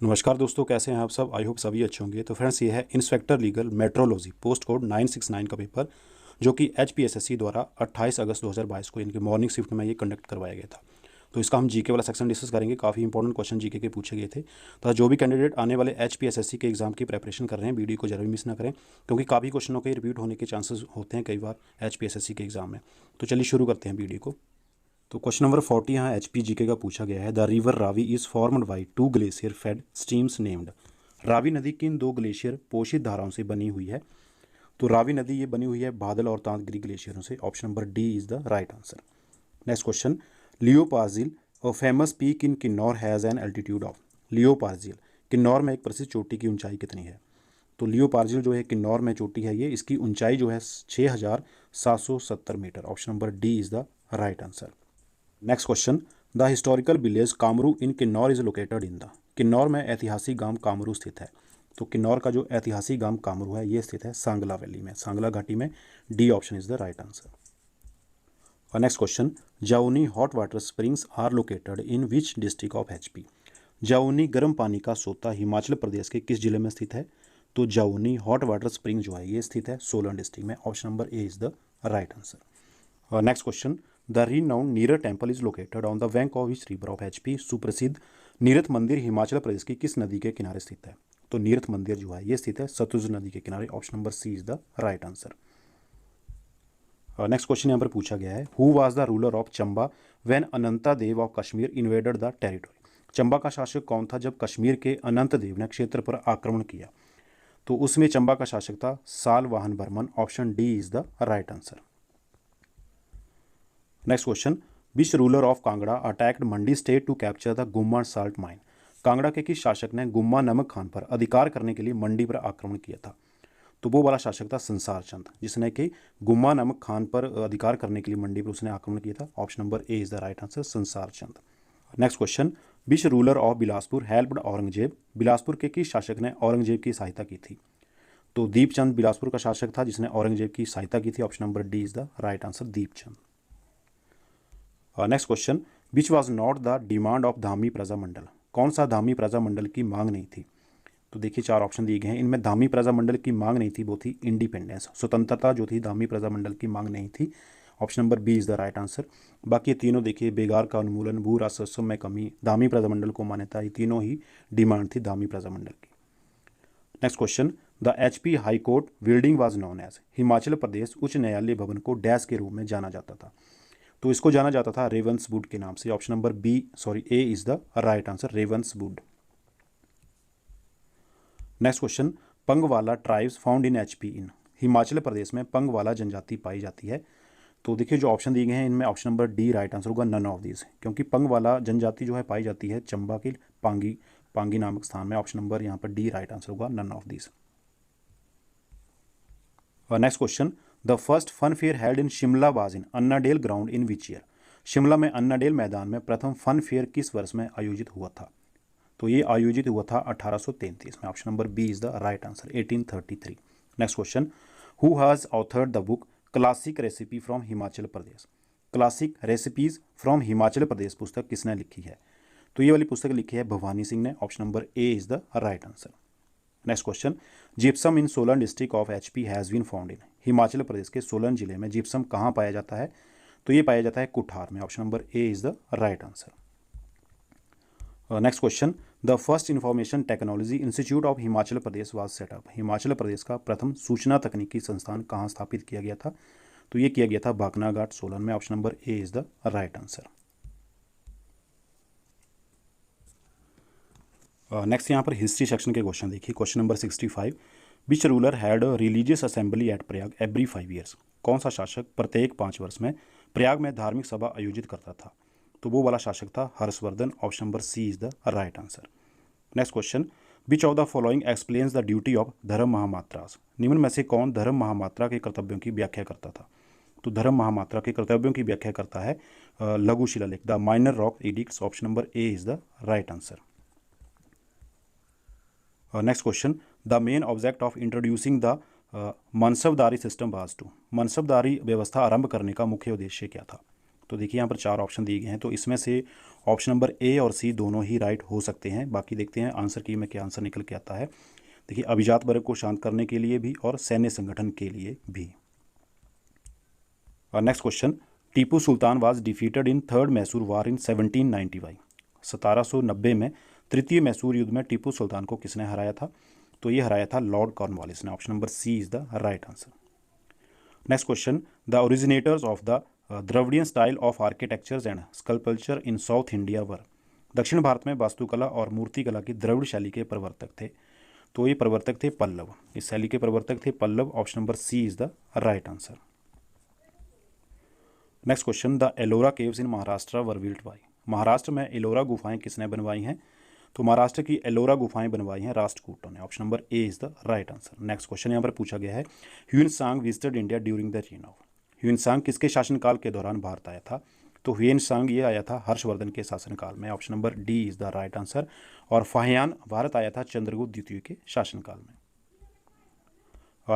नमस्कार दोस्तों, कैसे हैं आप सब। आई होप सभी अच्छे होंगे। तो फ्रेंड्स, ये है inspector legal metrology post code 969 का पेपर, जो कि HPSSC द्वारा 28 अगस्त 2022 को इनकी मॉर्निंग शिफ्ट में ये कंडक्ट करवाया गया था। तो इसका हम जीके वाला सेक्शन डिस्कस करेंगे। काफ़ी इंपॉर्टेंट क्वेश्चन जीके के पूछे गए थे। तो जो भी कैंडिडेट आने वाले HPSSC के एग्जाम की प्रिपरेशन कर रहे हैं, वीडियो को जरूर मिस ना करें, क्योंकि काफ़ी क्वेश्चनों के रिपीट होने के चांसेस होते हैं कई बार HPSSC के एग्जाम में। तो चलिए शुरू करते हैं वीडियो को। तो क्वेश्चन नंबर 40 यहाँ HPGK का पूछा गया है। The river Ravi is formed by 2 glacier fed streams named. Ravi नदी किन 2 ग्लेशियर पोषित धाराओं से बनी हुई है? तो रावी नदी ये बनी हुई है बादल और तांतगिरी ग्लेशियरों से। Option number D is the right answer. Next question, Leo Pargil a famous peak in Kinnaur has an altitude of. Leo Pargil Kinnaur में एक प्रसिद्ध चोटी की ऊंचाई कितनी है? तो लियोपार्जिल जो है किन्नौर में चोटी है, ये इसकी ऊंचाई जो है 6770 metre. Option number D is the right answer. Next question, the historical village Kamru in Kinnaur is located in the. Kinnaur में ऐतिहासिक गांव कामरू स्थित है। तो किन्नौर का जो ऐतिहासिक गांव कामरू है, ये स्थित है सांगला वैली में, सांगला घाटी में। D option is the right answer. और next question, Jauni hot water springs are located in which district of HP। Jauni गर्म पानी का सोता हिमाचल प्रदेश के किस जिले में स्थित है? तो जाउनी हॉट वाटर स्प्रिंग जो है, ये स्थित है सोलन डिस्ट्रिक्ट में। Option number A is the right answer. Next question, the renowned Nirath temple is located on the bank of which river of HP। सुप्रसिद्ध नीरथ मंदिर हिमाचल प्रदेश की किस नदी के किनारे स्थित है? तो नीरथ मंदिर जो है, ये स्थित है सतलुज नदी के किनारे। Option number C is the right answer. Next question यहाँ पर पूछा गया है, who was the ruler of Chamba when Ananta Dev of Kashmir invaded the territory. Chamba का शासक कौन था जब कश्मीर के अनंत देव ने क्षेत्र पर आक्रमण किया? तो उसमें चंबा का शासक था Salvahan Barman. Option D is the right answer. Next question, which ruler of Kangra attacked Mandi state to capture the Guma salt mine. Kangra के किस शासक ने गुम्मा नमक खान पर अधिकार करने के लिए मंडी पर आक्रमण किया था? तो वो वाला शासक था संसार चंद, जिसने कि गुम्मा नमक खान पर अधिकार करने के लिए मंडी पर उसने आक्रमण किया था। Option number A is the right answer, Sansar Chand. Next question, which ruler of Bilaspur helped Aurangzeb. Bilaspur के किस शासक ने औरंगजेब की सहायता की थी? तो दीपचंद बिलासपुर का शासक था, जिसने औरंगजेब की सहायता की थी। Option number D is the right answer, Deepchand. Next question, which was not the demand of Dhami Praja मंडल। कौन सा धामी प्रजा मंडल की मांग नहीं थी? तो देखिए 4 ऑप्शन दिए गए हैं। इनमें धामी प्रजा मंडल की मांग नहीं थी, वो थी इंडिपेंडेंस, स्वतंत्रता जो थी, धामी प्रजा मंडल की मांग नहीं थी। Option number B is the right answer. बाकी ये तीनों देखिए, बेगार का उन्मूलन, भू राजस्व में कमी, धामी प्रजा मंडल को मान्यता, ये तीनों ही डिमांड थी धामी प्रजा मंडल की। Next question, the HP high court building was known as. Himachal Pradesh उच्च न्यायालय भवन को डैश के रूप में जाना जाता था? तो इसको जाना जाता था रेवंसवुड के नाम से। Option number A is the right answer, Ravenswood. Next question, Pangwala tribes found in HP in. Himachal Pradesh में पंगवाला जनजाति पाई जाती है। तो देखिए जो ऑप्शन दिए गए हैं, इनमें option number D right answer होगा, नन ऑफ दिस, क्योंकि पंगवाला जनजाति जो है पाई जाती है चंबा के पांगी पांगी नामक स्थान में। ऑप्शन नंबर यहाँ पर डी राइट आंसर होगा, none of this. Next question, the first fun fair held in Shimla was in Annadale ground in which year. Shimla में अन्नाडेल मैदान में प्रथम फन फेयर किस वर्ष में आयोजित हुआ था? तो ये आयोजित हुआ था 1833 में। Option number B is the right answer, 1833। Next question, who has authored the book classic recipe from Himachal Pradesh. Classic recipes from Himachal Pradesh पुस्तक किसने लिखी है? तो ये वाली पुस्तक लिखी है भवानी सिंह ने। Option number A is the right answer. Next question, gypsum in Solan district of HP has been found in. Himachal Pradesh के सोलन जिले में जिप्सम कहाँ पाया जाता है? तो ये पाया जाता है कुठार में। Option number A is the right answer. Next question, the first information technology institute of Himachal Pradesh was set up. Himachal Pradesh का प्रथम सूचना तकनीकी संस्थान कहाँ स्थापित किया गया था? तो ये किया गया था बागनाघाट सोलन में। Option number A is the right answer. Next यहाँ पर हिस्ट्री सेक्शन के क्वेश्चन देखिए। Question number 65, which ruler had a religious assembly at Prayag every 5 years. कौन सा शासक प्रत्येक 5 वर्ष में प्रयाग में धार्मिक सभा आयोजित करता था? तो वो वाला शासक था Harshavardhana. Option number C is the right answer. Next question, which of the following explains the duty of Dharma Mahamatras. निम्न में से कौन धर्म महामात्रा के कर्तव्यों की व्याख्या करता था? तो धर्म महामात्रा के कर्तव्यों की व्याख्या करता है लघु शिलालेख, the minor rock edicts. Option number A is the right answer. Next question, the main object of introducing the Mansabdari system was to. Mansabdari व्यवस्था आरंभ करने का मुख्य उद्देश्य क्या था? तो देखिए यहाँ पर 4 ऑप्शन दिए गए हैं, तो इसमें से ऑप्शन नंबर ए और सी दोनों ही राइट हो सकते हैं। बाकी देखते हैं आंसर की में क्या आंसर निकल के आता है। देखिए अभिजात वर्ग को शांत करने के लिए भी और सैन्य संगठन के लिए भी। Next question, Tipu Sultan was defeated in third Mysore war in 1795। 1790 में तृतीय मैसूर युद्ध में टीपू सुल्तान को किसने हराया था? तो ये हराया था लॉर्ड कॉर्नवालिस ने। Option number C is the right answer. Next question, the originators of the Dravidian style of architectures and sculpture in South India were. दक्षिण भारत में वास्तुकला और मूर्तिकला की द्रविड़ शैली के प्रवर्तक थे। तो ये प्रवर्तक थे पल्लव। इस शैली के प्रवर्तक थे Pallava. Option number C is the right answer. Next question, the Ellora caves in Maharashtra were built by. Maharashtra में एलोरा गुफाएं किसने बनवाई हैं? तो महाराष्ट्र की एलोरा गुफाएं बनवाई हैं राष्ट्रकूटों ने। Option number A is the right answer. Next question यहाँ पर पूछा गया है, Hiuen visited India during the rain of. Hiuen किसके शासनकाल के दौरान भारत आया था? तो ह्यूएन ये आया था हर्षवर्धन के शासनकाल में। Option number D is the right answer. और फाहियान भारत आया था चंद्रगुप्त द्वितीय के शासनकाल में।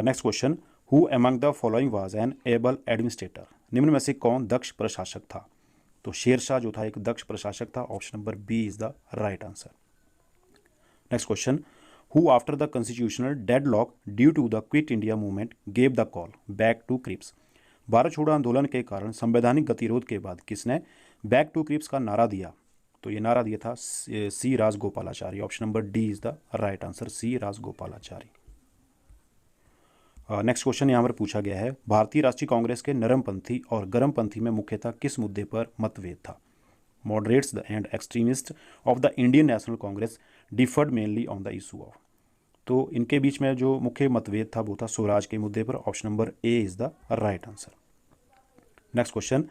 Next question, who among the following was an able administrator. निम्न में से कौन दक्ष प्रशासक था? तो शेरशाह जो था एक दक्ष प्रशासक था। Option number B is the right answer. Next question, who after the constitutional deadlock due to the quit India movement gave the call back to Cripps. Bharat छोड़ो आंदोलन के कारण संवैधानिक गतिरोध के बाद किसने बैक टू क्रिप्स का नारा दिया? तो ये नारा दिया था C Rajagopalachari. Option number D is the right answer, C Rajagopalachari. Next question यहाँ पर पूछा गया है, भारतीय राष्ट्रीय कांग्रेस के नरमपंथी और गर्मपंथी में मुख्यतः किस मुद्दे पर मतभेद था? Moderates and extremist of the Indian national Congress deferred mainly on the issue of. तो इनके बीच में जो मुख्य मतभेद था वो था स्वराज के मुद्दे पर। Option number A is the right answer. Next question,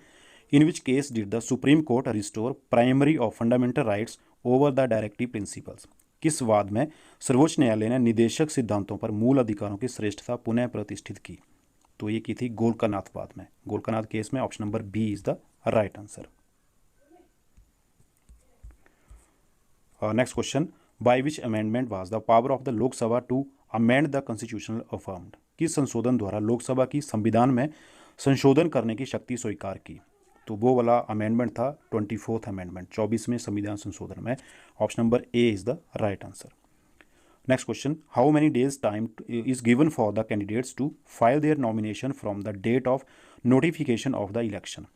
in which case did the supreme court restore primary of fundamental rights over the directive principles. किस वाद में सर्वोच्च न्यायालय ने निदेशक सिद्धांतों पर मूल अधिकारों की श्रेष्ठता पुनः प्रतिष्ठित की? तो ये की थी गोलकानाथ वाद में, गोलकानाथ केस में। Option number B is the right answer. Next question, by which amendment was the power of the Lok Sabha to amend the constitutional affirmed. किस संशोधन द्वारा लोकसभा की संविधान में संशोधन करने की शक्ति स्वीकार की? तो वो वाला अमेंडमेंट था 24th अमेंडमेंट, 24वें संविधान संशोधन में। Option number A is the right answer. Next question, how many days time is given for the candidates to file their nomination from the date of notification of the election.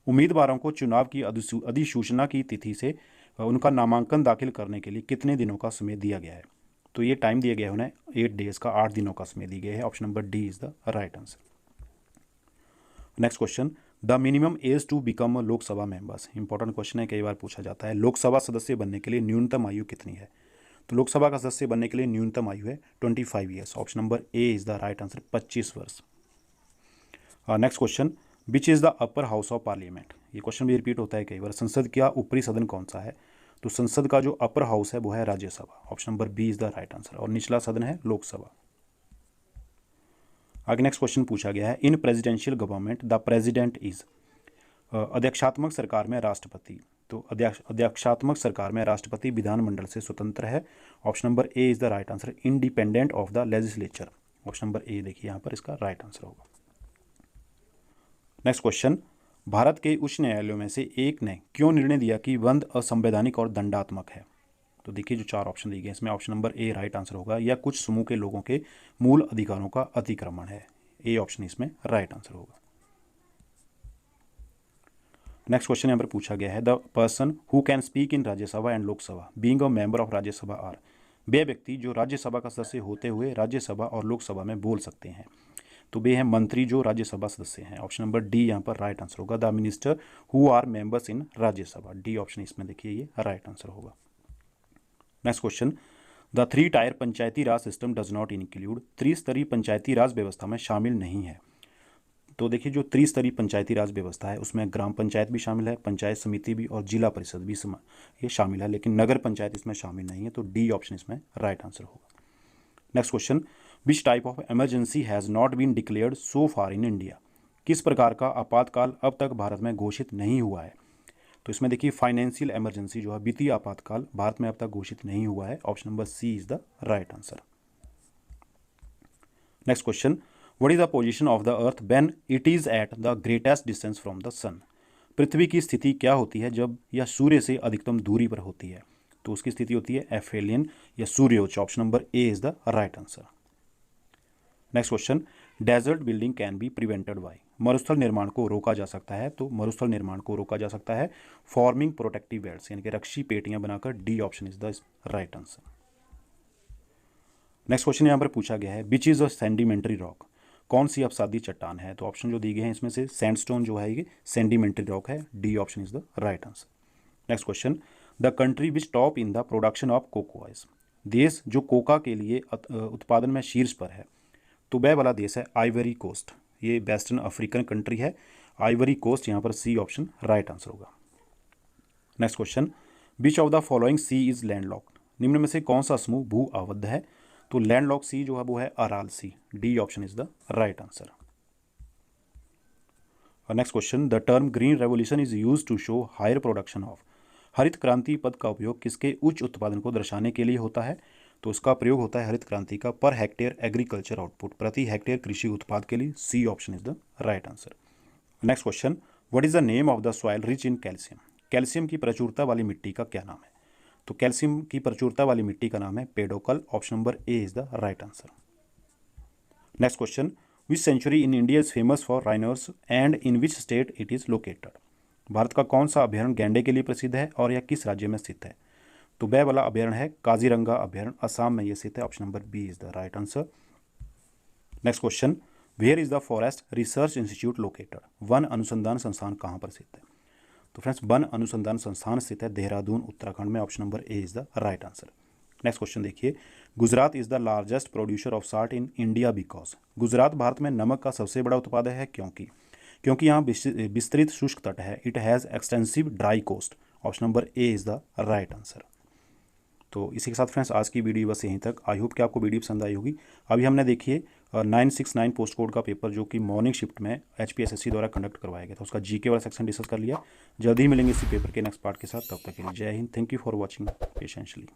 उम्मीदवारों को चुनाव की अधिसूचना की तिथि से उनका नामांकन दाखिल करने के लिए कितने दिनों का समय दिया गया है? तो ये टाइम दिया गया है उन्हें 8 डेज का, 8 दिनों का समय दिया गया है। Option number D is the right answer. Next question, the minimum age to become a Lok Sabha members. Important question है, कई बार पूछा जाता है। लोकसभा सदस्य बनने के लिए न्यूनतम आयु कितनी है? तो लोकसभा का सदस्य बनने के लिए न्यूनतम आयु है 25 years. Option number A is the right answer, 25 वर्ष। Next question, which is the upper house of parliament. ये क्वेश्चन भी रिपीट होता है कई बार। संसद का ऊपरी सदन कौन सा है? तो संसद का जो अपर हाउस है वो है Rajya Sabha. Option number B is the right answer. और निचला सदन है लोकसभा। आगे नेक्स्ट क्वेश्चन पूछा गया है, in presidential government the president is. अध्यक्षात्मक सरकार में राष्ट्रपति। तो अध्यक्षात्मक सरकार में राष्ट्रपति विधानमंडल से स्वतंत्र है। Option number A is the right answer, independent of the legislature. Option number ए देखिए यहाँ पर इसका राइट आंसर होगा। नेक्स्ट क्वेश्चन, भारत के उच्च न्यायालयों में से एक ने क्यों निर्णय दिया कि बंद असंवैधानिक और दंडात्मक है? तो देखिए जो 4 ऑप्शन दिए गए इसमें ऑप्शन नंबर ए राइट आंसर होगा, या कुछ समूह के लोगों के मूल अधिकारों का अतिक्रमण है। ए ऑप्शन इसमें राइट आंसर होगा। नेक्स्ट क्वेश्चन यहाँ पर पूछा गया है, the person who can speak in Rajya Sabha and Lok Sabha being a member of Rajya Sabha are. वे व्यक्ति जो राज्यसभा का सदस्य होते हुए राज्यसभा और लोकसभा में बोल सकते हैं। तो वे हैं मंत्री जो राज्यसभा सदस्य हैं। ऑप्शन नंबर डी यहाँ पर राइट आंसर होगा, the minister who are members in Rajya Sabha. D option इसमें देखिए ये राइट आंसर होगा। Next question, the 3 tier panchayati raj system does not include. त्रिस्तरीय पंचायती राज व्यवस्था में शामिल नहीं है। तो देखिए जो त्रिस्तरीय पंचायती राज व्यवस्था है उसमें ग्राम पंचायत भी शामिल है, पंचायत समिति भी और जिला परिषद भी ये शामिल है, लेकिन नगर पंचायत इसमें शामिल नहीं है। तो डी ऑप्शन इसमें राइट आंसर होगा। Next question, which type of emergency has not been declared so far in India. किस प्रकार का आपातकाल अब तक भारत में घोषित नहीं हुआ है? तो इसमें देखिए फाइनेंशियल इमरजेंसी जो है, वित्तीय आपातकाल भारत में अब तक घोषित नहीं हुआ है। Option number C is the right answer. Next question, what is the position of the earth when it is at the greatest distance from the sun. पृथ्वी की स्थिति क्या होती है जब यह सूर्य से अधिकतम दूरी पर होती है? तो उसकी स्थिति होती है एफेलियन या सूर्योच्च। Option number A is the right answer. Next question, desert building can be prevented by. मरुस्थल निर्माण को रोका जा सकता है, तो मरुस्थल निर्माण को रोका जा सकता है फॉर्मिंग प्रोटेक्टिव बेल्ट्स, यानी कि रक्षी पेटियां बनाकर। D option is the right answer. Next question यहाँ पर पूछा गया है, विच इज अ सेंडिमेंट्री रॉक। कौन सी अपसादी चट्टान है? तो ऑप्शन जो दिए गए हैं इसमें से सैंडस्टोन जो है ये सेंडिमेंट्री रॉक है। D option is the right answer. Next question, the country which top in the production of cocoas. देश जो कोका के लिए उत्पादन में शीर्ष पर है, तो वह वाला देश है आइवरी कोस्ट। ये वेस्टर्न अफ्रीकन कंट्री है, आइवरी कोस्ट। यहाँ पर सी ऑप्शन राइट आंसर होगा। Next question, which of the following sea is landlocked. निम्न में से कौन सा समूह भू अवध है? तो लैंडलॉक सी जो है वो है Aral sea. D option is the right answer. Next question, the term green revolution is use to show higher production of. हरित क्रांति पद का उपयोग किसके उच्च उत्पादन को दर्शाने के लिए होता है? तो उसका प्रयोग होता है हरित क्रांति का पर हेक्टेयर एग्रीकल्चर आउटपुट, प्रति हेक्टेयर कृषि उत्पाद के लिए। C option is the right answer. Next question, what is the name of the soil rich in calcium. Calcium की प्रचुरता वाली मिट्टी का क्या नाम है? तो कैल्शियम की प्रचुरता वाली मिट्टी का नाम है pedocal. Option number A is the right answer. Next question, which sanctuary in India is famous for rhinos and in which state it is located. भारत का कौन सा अभ्यारण्य गैंडे के लिए प्रसिद्ध है और यह किस राज्य में स्थित है? तो वह वाला अभ्यारण्य है काजीरंगा अभ्यारण्य, असम में यह स्थित है। Option number B is the right answer. Next question, where is the forest research institute located. वन अनुसंधान संस्थान कहाँ पर स्थित है? तो फ्रेंड्स वन अनुसंधान संस्थान स्थित है देहरादून उत्तराखंड में। Option number A is the right answer. Next question देखिए, Gujarat is the largest producer of salt in India because. Gujarat Bharat में नमक का सबसे बड़ा उत्पादक है क्योंकि यहाँ विस्तृत शुष्क तट है। It has extensive dry coast. Option number A is the right answer. तो इसी के साथ फ्रेंड्स आज की वीडियो बस यहीं तक। आई होप कि आपको वीडियो पसंद आई होगी। अभी हमने देखिए 969 पोस्ट कोड का पेपर जो कि मॉर्निंग शिफ्ट में HPSSC द्वारा कंडक्ट करवाया गया था, उसका जीके वाला सेक्शन डिस्कस कर लिया। जल्दी ही मिलेंगे इसी पेपर के नेक्स्ट पार्ट के साथ। तब तक के लिए जय हिंद। Thank you for watching पेशेंशली।